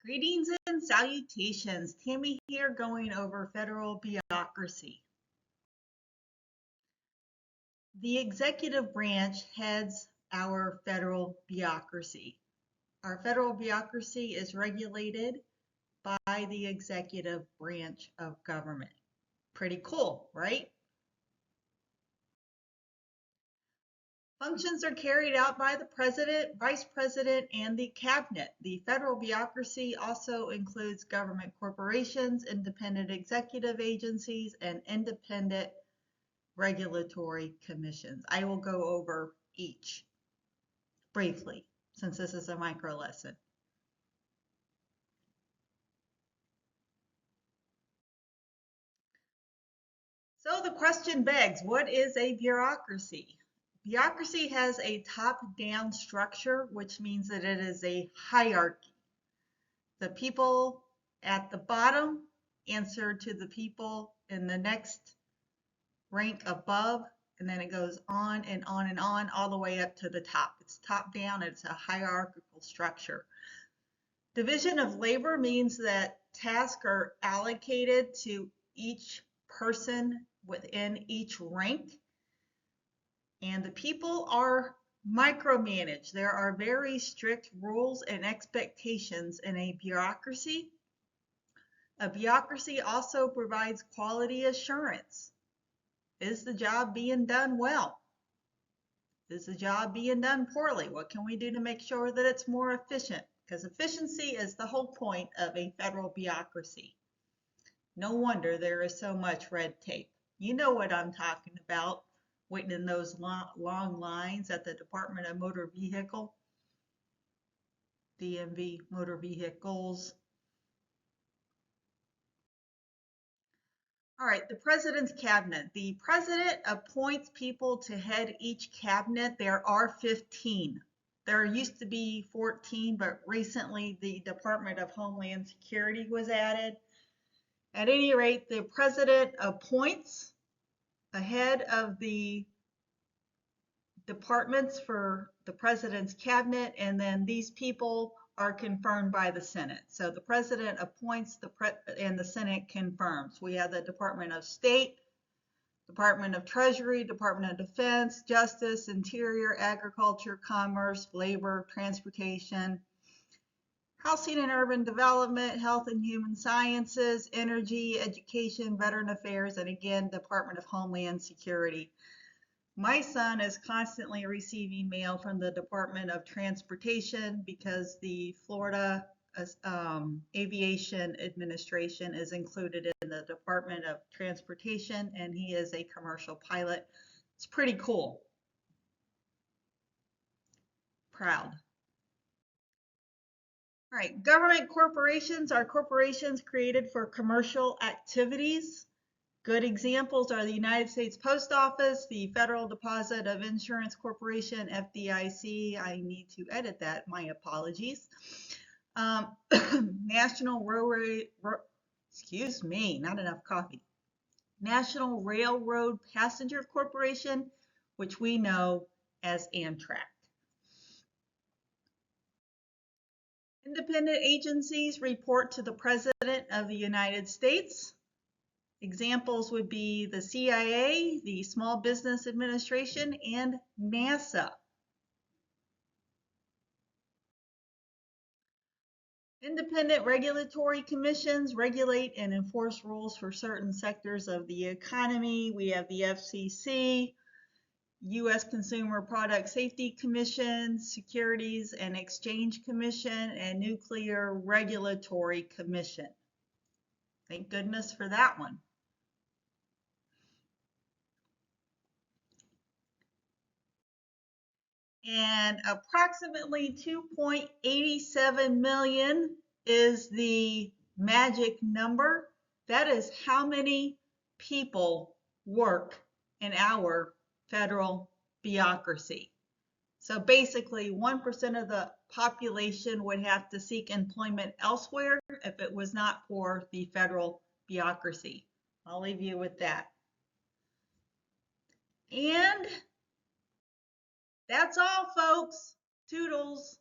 Greetings and salutations. Tammy here going over federal bureaucracy. The executive branch heads our federal bureaucracy. Our federal bureaucracy is regulated by the executive branch of government. Pretty cool, right? Functions are carried out by the president, vice president, and the cabinet. The federal bureaucracy also includes government corporations, independent executive agencies, and independent regulatory commissions. I will go over each briefly since this is a micro lesson. So the question begs, what is a bureaucracy? Bureaucracy has a top-down structure, which means that it is a hierarchy. The people at the bottom answer to the people in the next rank above, and then it goes on and on and on all the way up to the top. It's top down, it's a hierarchical structure. Division of labor means that tasks are allocated to each person within each rank, and the people are micromanaged. There are very strict rules and expectations in a bureaucracy. A bureaucracy also provides quality assurance. Is the job being done well? Is the job being done poorly? What can we do to make sure that it's more efficient? Because efficiency is the whole point of a federal bureaucracy. No wonder there is so much red tape. You know what I'm talking about, waiting in those long lines at the Department of Motor Vehicle, DMV Motor Vehicles. All right, the president's cabinet. The president appoints people to head each cabinet. There are 15. There used to be 14, but recently the Department of Homeland Security was added. At any rate, the president appoints a head of the departments for the president's cabinet, and then these people are confirmed by the Senate. So the president appoints and the Senate confirms. We have the Department of State, Department of Treasury, Department of Defense, Justice, Interior, Agriculture, Commerce, Labor, Transportation, Housing and Urban Development, Health and Human Sciences, Energy, Education, Veteran Affairs, and again, Department of Homeland Security. My son is constantly receiving mail from the Department of Transportation because the Florida Aviation Administration is included in the Department of Transportation, and he is a commercial pilot. It's pretty cool. Proud. All right, government corporations are corporations created for commercial activities. Good examples are the United States Post Office, the Federal Deposit of Insurance Corporation, FDIC. I need to edit that, my apologies. National Railroad, excuse me, not enough coffee. National Railroad Passenger Corporation, which we know as Amtrak. Independent agencies report to the President of the United States. Examples would be the CIA, the Small Business Administration, and NASA. Independent regulatory commissions regulate and enforce rules for certain sectors of the economy. We have the FCC, U.S. Consumer Product Safety Commission, Securities and Exchange Commission, and Nuclear Regulatory Commission. Thank goodness for that one. And approximately 2.87 million is the magic number. That is how many people work in our federal bureaucracy. So basically 1% of the population would have to seek employment elsewhere if it was not for the federal bureaucracy. I'll leave you with that. And that's all, folks. Toodles.